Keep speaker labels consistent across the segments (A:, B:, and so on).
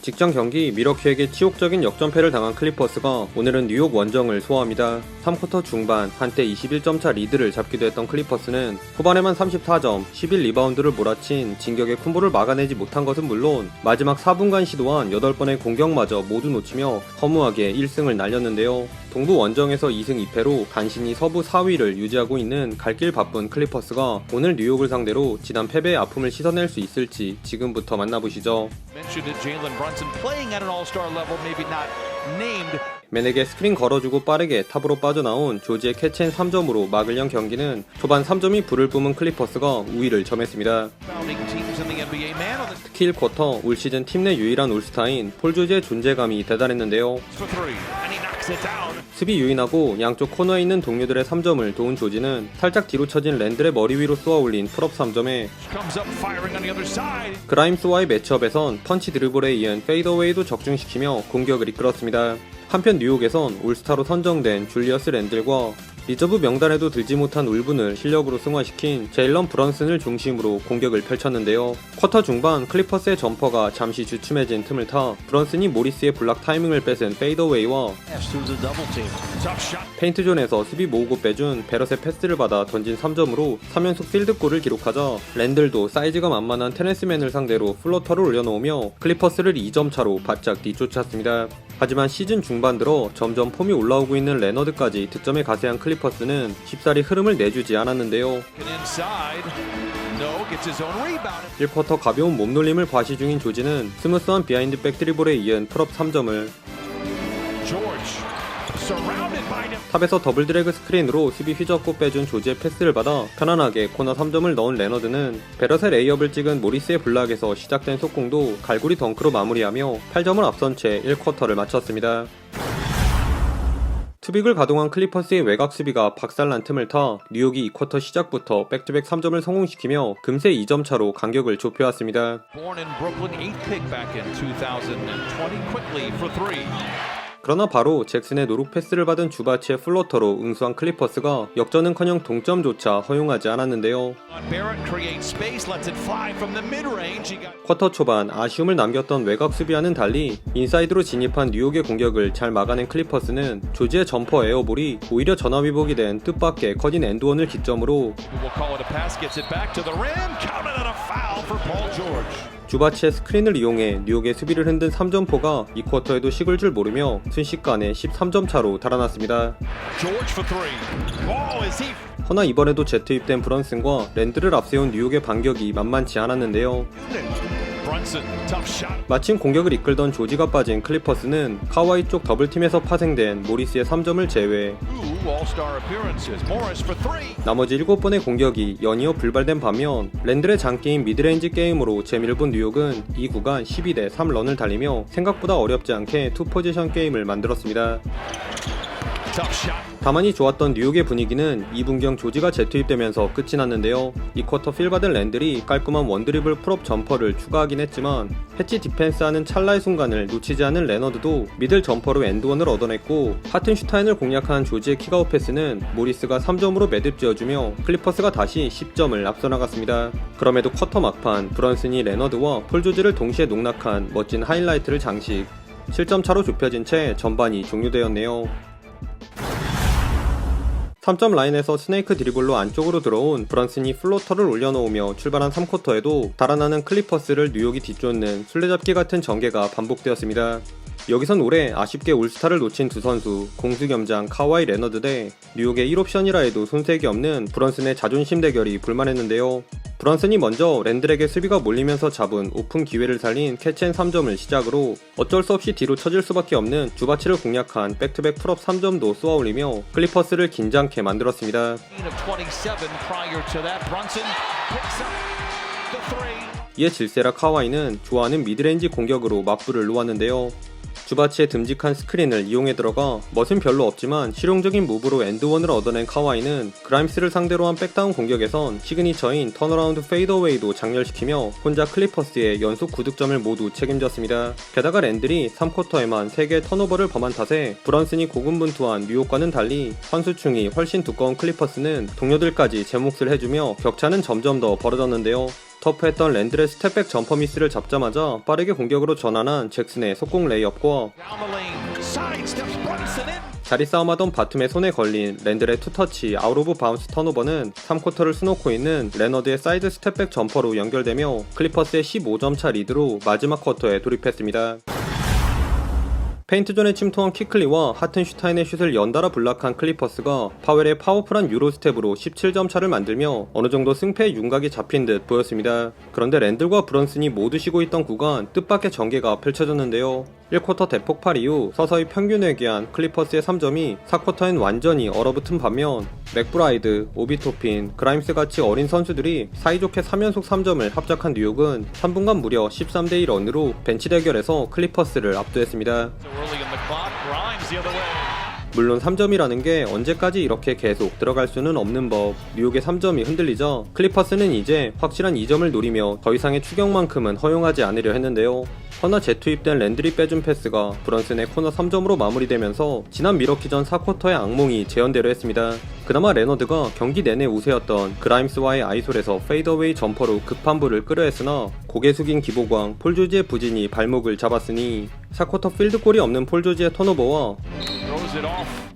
A: 직전 경기 밀워키에게 치욕적인 역전패를 당한 클리퍼스가 오늘은 뉴욕 원정을 소화합니다. 3쿼터 중반 한때 21점 차 리드를 잡기도 했던 클리퍼스는 후반에만 34점, 11리바운드를 몰아친 진격의 쿤볼을 막아내지 못한 것은 물론 마지막 4분간 시도한 8번의 공격마저 모두 놓치며 허무하게 1승을 날렸는데요. 동부 원정에서 2승 2패로 간신히 서부 4위를 유지하고 있는 갈 길 바쁜 클리퍼스가 오늘 뉴욕을 상대로 지난 패배의 아픔을 씻어낼 수 있을지 지금부터 만나보시죠. 맨에게 스크린 걸어주고 빠르게 탑으로 빠져나온 조지의 캐치앤 3점으로 막을 연 경기는 초반 3점이 불을 뿜은 클리퍼스가 우위를 점했습니다. 특히 1쿼터 올 시즌 팀 내 유일한 올스타인 폴 조지의 존재감이 대단했는데요. 수비 유인하고 양쪽 코너에 있는 동료들의 3점을 도운 조지는 살짝 뒤로 쳐진 랜들의 머리 위로 쏘아 올린 풀업 3점에 그라임스와의 매치업에선 펀치 드리블에 이은 페이더웨이도 적중시키며 공격을 이끌었습니다. 한편 뉴욕에선 올스타로 선정된 줄리어스 랜들과 리저브 명단에도 들지 못한 울분을 실력으로 승화시킨 제일런 브런슨을 중심으로 공격을 펼쳤는데요. 쿼터 중반 클리퍼스의 점퍼가 잠시 주춤해진 틈을 타 브런슨이 모리스의 블락 타이밍을 뺏은 페이더웨이와 페인트존에서 수비 모으고 빼준 베럿의 패스를 받아 던진 3점으로 3연속 필드골을 기록하자 랜들도 사이즈가 만만한 테네스맨을 상대로 플로터를 올려놓으며 클리퍼스를 2점 차로 바짝 뒤쫓았습니다. 하지만 시즌 중반 들어 점점 폼이 올라오고 있는 레너드까지 득점에 가세한 클리퍼스는 쉽사리 흐름을 내주지 않았는데요. 1쿼터 가벼운 몸놀림을 과시 중인 조지는 스무스한 비하인드 백 드리블에 이은 풀업 3점을 탑에서 더블 드래그 스크린으로 수비 휘젓고 빼준 조지의 패스를 받아 편안하게 코너 3점을 넣은 레너드는 베럿의 레이업을 찍은 모리스의 블락에서 시작된 속공도 갈고리 덩크로 마무리하며 8점을 앞선 채 1쿼터를 마쳤습니다. 투빅을 가동한 클리퍼스의 외곽 수비가 박살난 틈을 타 뉴욕이 2쿼터 시작부터 백투백 3점을 성공시키며 금세 2점 차로 간격을 좁혀왔습니다. 그러나 바로 잭슨의 노룩 패스를 받은 주바치의 플로터로 응수한 클리퍼스가 역전은커녕 동점조차 허용하지 않았는데요. 쿼터 초반 아쉬움을 남겼던 외곽 수비와는 달리 인사이드로 진입한 뉴욕의 공격을 잘 막아낸 클리퍼스는 조지의 점퍼 에어볼이 오히려 전화위복이 된 뜻밖의 커진 엔드원을 기점으로 주바치의 스크린을 이용해 뉴욕의 수비를 흔든 3점포가 2쿼터에도 식을 줄 모르며 순식간에 13점 차로 달아났습니다. 허나 이번에도 재투입된 브런슨과 랜드를 앞세운 뉴욕의 반격이 만만치 않았는데요. 마침 공격을 이끌던 조지가 빠진 클리퍼스는 카와이 쪽 더블팀에서 파생된 모리스의 3점을 제외 나머지 7번의 공격이 연이어 불발된 반면 랜들의 장게임 미드레인지 게임으로 재미를 본 뉴욕은 이 구간 12대 3런을 달리며 생각보다 어렵지 않게 투포지션 게임을 만들었습니다. 다만이 좋았던 뉴욕의 분위기는 2분경 조지가 재투입되면서 끝이 났는데요. 2쿼터 필 받은 랜들이 깔끔한 원드리블 풀업 점퍼를 추가하긴 했지만 패치 디펜스하는 찰나의 순간을 놓치지 않은 레너드도 미들 점퍼로 엔드원을 얻어냈고 하튼슈타인을 공략한 조지의 킥아웃 패스는 모리스가 3점으로 매듭 지어주며 클리퍼스가 다시 10점을 앞서 나갔습니다. 그럼에도 쿼터 막판 브런슨이 레너드와 폴 조지를 동시에 농락한 멋진 하이라이트를 장식 7점 차로 좁혀진 채 전반이 종료되었네요. 3점 라인에서 스네이크 드리블로 안쪽으로 들어온 브런슨이 플로터를 올려놓으며 출발한 3쿼터에도 달아나는 클리퍼스를 뉴욕이 뒤쫓는 술래잡기 같은 전개가 반복되었습니다. 여기선 올해 아쉽게 올스타를 놓친 두 선수 공수겸장 카와이 레너드 대 뉴욕의 1옵션이라 해도 손색이 없는 브런슨의 자존심 대결이 볼만했는데요. 브런슨이 먼저 랜들에게 수비가 몰리면서 잡은 오픈 기회를 살린 캐치앤 3점을 시작으로 어쩔 수 없이 뒤로 쳐질 수밖에 없는 주바치를 공략한 백투백 풀업 3점도 쏘아올리며 클리퍼스를 긴장케 만들었습니다. 이에 질세라 카와이는 좋아하는 미드레인지 공격으로 맞불을 놓았는데요. 주바치의 듬직한 스크린을 이용해 들어가 멋은 별로 없지만 실용적인 무브로 엔드원을 얻어낸 카와이는 그라임스를 상대로 한 백다운 공격에선 시그니처인 턴어라운드 페이더웨이도 장렬시키며 혼자 클리퍼스의 연속 9득점을 모두 책임졌습니다. 게다가 랜들이 3쿼터에만 3개의 턴오버를 범한 탓에 브런슨이 고군분투한 뉴욕과는 달리 선수층이 훨씬 두꺼운 클리퍼스는 동료들까지 제 몫을 해주며 격차는 점점 더 벌어졌는데요. 터프했던 랜들의 스텝백 점퍼 미스를 잡자마자 빠르게 공격으로 전환한 잭슨의 속공 레이업과 자리 싸움하던 바툼의 손에 걸린 랜들의 투터치 아웃 오브 바운스 턴오버는 3쿼터를 수놓고 있는 레너드의 사이드 스텝백 점퍼로 연결되며 클리퍼스의 15점차 리드로 마지막 쿼터에 돌입했습니다. 페인트존에 침투한 키클리와 하튼슈타인의 슛을 연달아 블락한 클리퍼스가 파웰의 파워풀한 유로스텝으로 17점 차를 만들며 어느정도 승패의 윤곽이 잡힌 듯 보였습니다. 그런데 랜들과 브런슨이 모두 쉬고 있던 구간 뜻밖의 전개가 펼쳐졌는데요. 1쿼터 대폭발 이후 서서히 평균 회귀한 클리퍼스의 3점이 4쿼터엔 완전히 얼어붙은 반면 맥브라이드, 오비토핀, 그라임스같이 어린 선수들이 사이좋게 3연속 3점을 합작한 뉴욕은 3분간 무려 13대1 런으로 벤치 대결에서 클리퍼스를 압도했습니다. 물론 3점이라는 게 언제까지 이렇게 계속 들어갈 수는 없는 법. 뉴욕의 3점이 흔들리자 클리퍼스는 이제 확실한 2점을 노리며 더 이상의 추격만큼은 허용하지 않으려 했는데요. 허나 재투입된 랜들이 빼준 패스가 브런슨의 코너 3점으로 마무리되면서 지난 미러키전 4쿼터의 악몽이 재현대로 했습니다. 그나마 레너드가 경기 내내 우세였던 그라임스와의 아이솔에서 페이더웨이 점퍼로 급한 불을 끄려했으나 고개 숙인 기보광, 폴 조지의 부진이 발목을 잡았으니 4쿼터 필드골이 없는 폴 조지의 턴오버와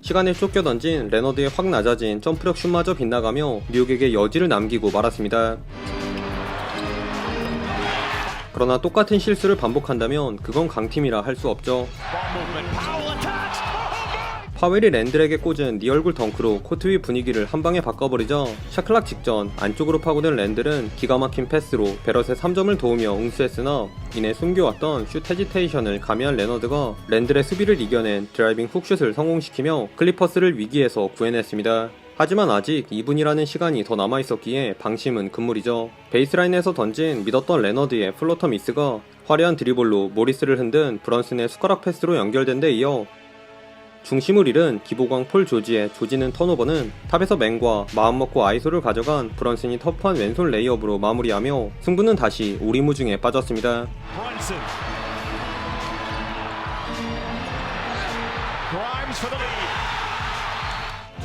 A: 시간을 쫓겨 던진 레너드의 확 낮아진 점프력 슛마저 빗나가며 뉴욕에게 여지를 남기고 말았습니다. 그러나 똑같은 실수를 반복한다면 그건 강팀이라 할 수 없죠. 파웰이 랜들에게 꽂은 네 얼굴 덩크로 코트 위 분위기를 한방에 바꿔버리자 샤클락 직전 안쪽으로 파고든 랜들은 기가 막힌 패스로 베럿의 3점을 도우며 응수했으나 이내 숨겨왔던 슛 헤지테이션을 가미한 레너드가 랜들의 수비를 이겨낸 드라이빙 훅슛을 성공시키며 클리퍼스를 위기에서 구해냈습니다. 하지만 아직 2분이라는 시간이 더 남아있었기에 방심은 금물이죠. 베이스라인에서 던진 믿었던 레너드의 플로터 미스가 화려한 드리블로 모리스를 흔든 브런슨의 숟가락 패스로 연결된 데 이어 중심을 잃은 기보광 폴 조지의 조지는 턴오버는 탑에서 맨과 마음먹고 아이솔을 가져간 브런슨이 터프한 왼손 레이업으로 마무리하며 승부는 다시 오리무중에 빠졌습니다.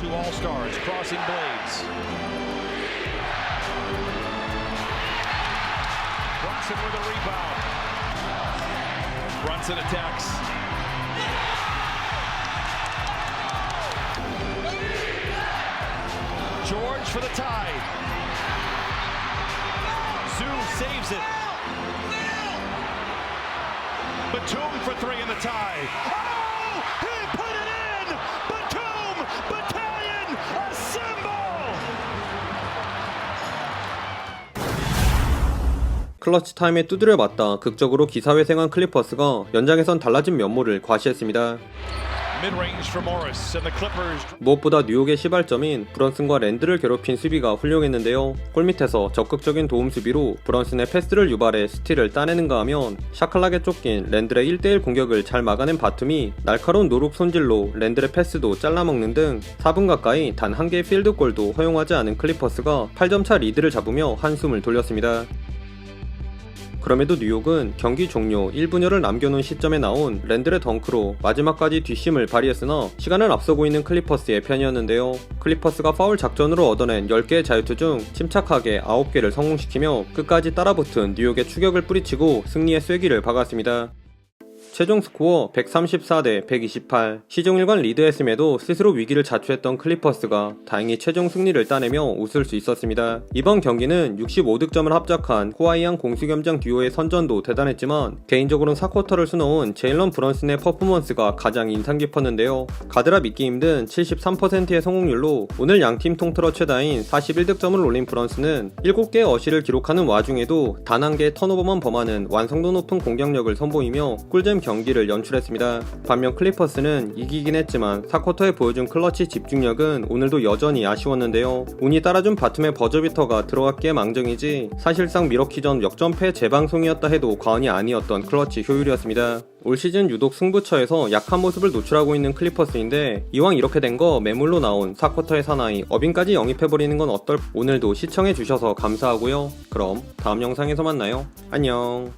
B: Two All-Stars crossing blades. Brunson with a rebound. Brunson attacks. George for the tie. Zoo saves it. Batum for three in the tie. Oh! He put it in! Batum! Battalion assemble!
A: 클러치 타임에 두드려 맞다 극적으로 기사회생한 클리퍼스가 연장에선 달라진 면모를 과시했습니다. 무엇보다 뉴욕의 시발점인 브런슨과 랜드를 괴롭힌 수비가 훌륭했는데요. 골밑에서 적극적인 도움 수비로 브런슨의 패스를 유발해 스틸을 따내는가 하면 샤클락에 쫓긴 랜들의 1대1 공격을 잘 막아낸 바툼이 날카로운 노룩 손질로 랜들의 패스도 잘라먹는 등 4분 가까이 단 한 개의 필드골도 허용하지 않은 클리퍼스가 8점차 리드를 잡으며 한숨을 돌렸습니다. 그럼에도 뉴욕은 경기 종료 1분여를 남겨놓은 시점에 나온 랜들의 덩크로 마지막까지 뒷심을 발휘했으나 시간을 앞서고 있는 클리퍼스의 편이었는데요. 클리퍼스가 파울 작전으로 얻어낸 10개의 자유투 중 침착하게 9개를 성공시키며 끝까지 따라붙은 뉴욕의 추격을 뿌리치고 승리의 쐐기를 박았습니다. 최종 스코어 134대 128. 시종 1관 리드했음에도 스스로 위기를 자초했던 클리퍼스가 다행히 최종 승리를 따내며 웃을 수 있었습니다. 이번 경기는 65득점을 합작한 호와이안 공수겸장 듀오의 선전도 대단했지만 개인적으로는 4쿼터를 수놓은 제일런 브런슨의 퍼포먼스가 가장 인상 깊었는데요. 가드라 믿기 힘든 73%의 성공률로 오늘 양팀 통틀어 최다인 41득점을 올린 브런슨은 7개의 어시를 기록하는 와중에도 단 한 개의 턴오버만 범하는 완성도 높은 공격력을 선보이며 꿀잼 경기를 연출했습니다. 반면 클리퍼스는 이기긴 했지만 4쿼터에 보여준 클러치 집중력은 오늘도 여전히 아쉬웠는데요. 운이 따라준 바툼의 버저비터가 들어갔기에 망정이지 사실상 미러키전 역전패 재방송이었다 해도 과언이 아니었던 클러치 효율이었습니다. 올 시즌 유독 승부처에서 약한 모습을 노출하고 있는 클리퍼스인데 이왕 이렇게 된 거 매물로 나온 4쿼터의 사나이 어빈까지 영입해버리는 건 어떨? 오늘도 시청해주셔서 감사하고요. 그럼 다음 영상에서 만나요. 안녕.